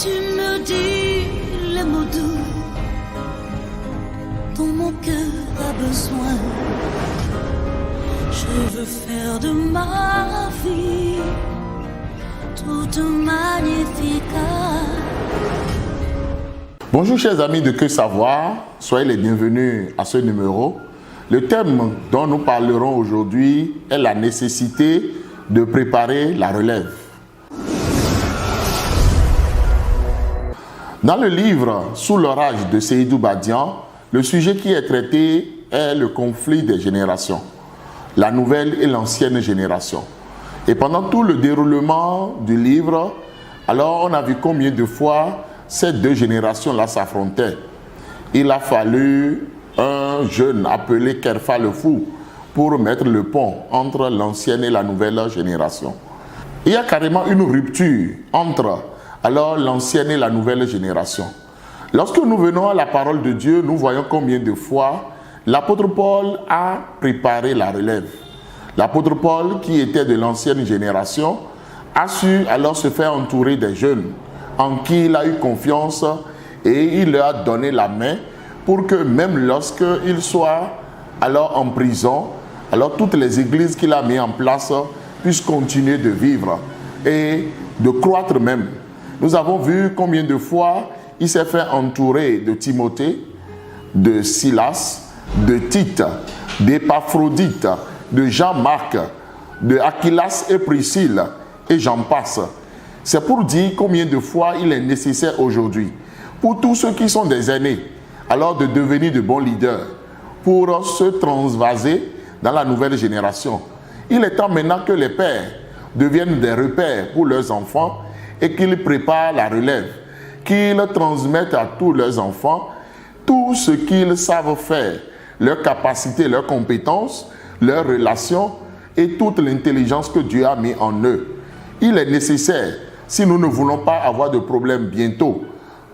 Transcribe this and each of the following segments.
tu me dis les mots doux dont mon cœur a besoin. Je veux faire de ma vie toute magnifique. Bonjour chers amis de Que Savoir, soyez les bienvenus à ce numéro. Le thème dont nous parlerons aujourd'hui est la nécessité de préparer la relève. Dans le livre Sous l'orage de Seydou Badian, le sujet qui est traité est le conflit des générations, la nouvelle et l'ancienne génération. Et pendant tout le déroulement du livre, alors on a vu combien de fois ces deux générations-là s'affrontaient. Il a fallu un jeune appelé Kerfa le Fou pour mettre le pont entre l'ancienne et la nouvelle génération. Il y a carrément une rupture entre alors l'ancienne et la nouvelle génération. Lorsque nous venons à la parole de Dieu, nous voyons combien de fois l'apôtre Paul a préparé la relève. L'apôtre Paul, qui était de l'ancienne génération, a su alors se faire entourer des jeunes en qui il a eu confiance et il leur a donné la main pour que même lorsqu'il soit alors en prison, alors toutes les églises qu'il a mises en place puissent continuer de vivre et de croître même. Nous avons vu combien de fois il s'est fait entourer de Timothée, de Silas, de Tite, d'Épaphrodite, de Jean-Marc, de Aquilas et Priscille, et j'en passe. C'est pour dire combien de fois il est nécessaire aujourd'hui, pour tous ceux qui sont des aînés, alors de devenir de bons leaders, pour se transvaser dans la nouvelle génération. Il est temps maintenant que les pères deviennent des repères pour leurs enfants et qu'ils préparent la relève, qu'ils transmettent à tous leurs enfants tout ce qu'ils savent faire, leurs capacités, leurs compétences, leurs relations et toute l'intelligence que Dieu a mis en eux. Il est nécessaire, si nous ne voulons pas avoir de problème bientôt,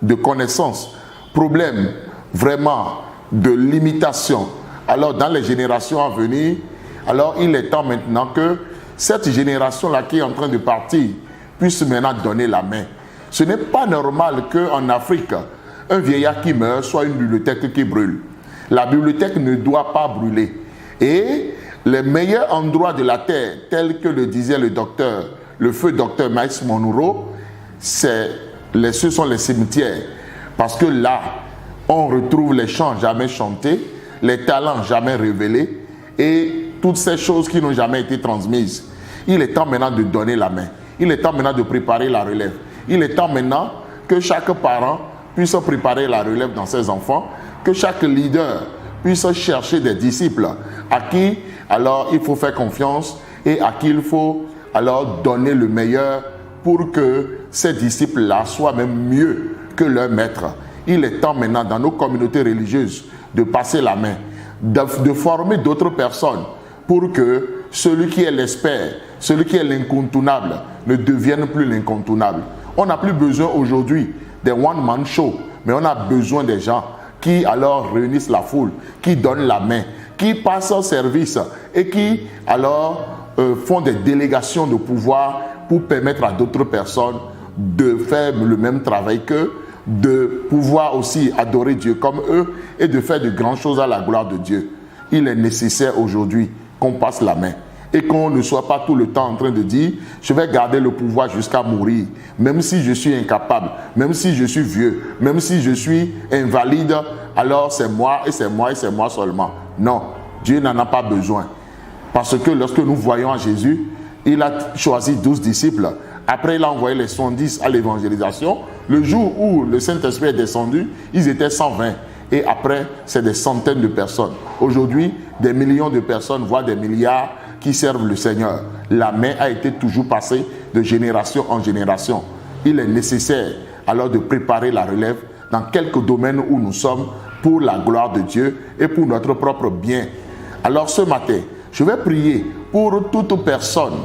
de connaissances, problème vraiment de limitation, alors dans les générations à venir, alors il est temps maintenant que cette génération-là qui est en train de partir puisse maintenant donner la main. Ce n'est pas normal qu'en Afrique, un vieillard qui meurt soit une bibliothèque qui brûle. La bibliothèque ne doit pas brûler. Et les meilleurs endroits de la terre, tels que le disait le feu docteur Maïs Monroe, ce sont les cimetières. Parce que là, on retrouve les chants jamais chantés, les talents jamais révélés et toutes ces choses qui n'ont jamais été transmises. Il est temps maintenant de donner la main. Il est temps maintenant de préparer la relève. Il est temps maintenant que chaque parent puisse préparer la relève dans ses enfants, que chaque leader puisse chercher des disciples à qui alors il faut faire confiance et à qui il faut alors donner le meilleur pour que ces disciples-là soient même mieux que leurs maîtres. Il est temps maintenant dans nos communautés religieuses de passer la main, de former d'autres personnes pour que celui qui est l'expert, celui qui est l'incontournable ne devienne plus l'incontournable. On n'a plus besoin aujourd'hui des one-man show, mais on a besoin des gens qui alors réunissent la foule, qui donnent la main, qui passent au service et qui alors font des délégations de pouvoir pour permettre à d'autres personnes de faire le même travail qu'eux, de pouvoir aussi adorer Dieu comme eux et de faire de grandes choses à la gloire de Dieu. Il est nécessaire aujourd'hui qu'on passe la main et qu'on ne soit pas tout le temps en train de dire « je vais garder le pouvoir jusqu'à mourir, même si je suis incapable, même si je suis vieux, même si je suis invalide, alors c'est moi et c'est moi et c'est moi seulement. » Non, Dieu n'en a pas besoin. Parce que lorsque nous voyons à Jésus, il a choisi 12 disciples. Après, il a envoyé les 110 à l'évangélisation. Le jour où le Saint-Esprit est descendu, ils étaient 120. Et après, c'est des centaines de personnes. Aujourd'hui, des millions de personnes, voire des milliards qui servent le Seigneur. La main a été toujours passée de génération en génération. Il est nécessaire alors de préparer la relève dans quelques domaines où nous sommes pour la gloire de Dieu et pour notre propre bien. Alors ce matin, je vais prier pour toute personne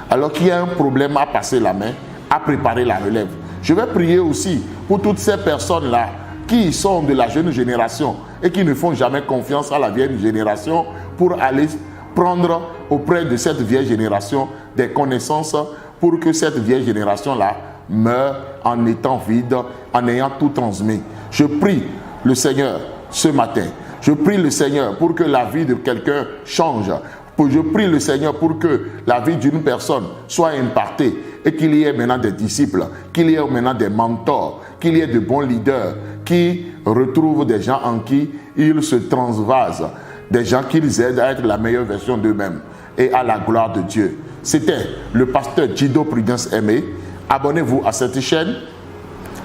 alors qui a un problème à passer la main, à préparer la relève. Je vais prier aussi pour toutes ces personnes-là qui sont de la jeune génération et qui ne font jamais confiance à la vieille génération pour aller prendre auprès de cette vieille génération des connaissances pour que cette vieille génération-là meurt en étant vide, en ayant tout transmis. Je prie le Seigneur ce matin. Je prie le Seigneur pour que la vie de quelqu'un change. Je prie le Seigneur pour que la vie d'une personne soit impartée et qu'il y ait maintenant des disciples, qu'il y ait maintenant des mentors, qu'il y ait de bons leaders qui retrouvent des gens en qui ils se transvasent, des gens qu'ils aident à être la meilleure version d'eux-mêmes et à la gloire de Dieu. C'était le pasteur Jido Prudence Aimé. Abonnez-vous à cette chaîne,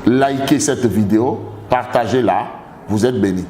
likez cette vidéo, partagez-la, vous êtes bénis.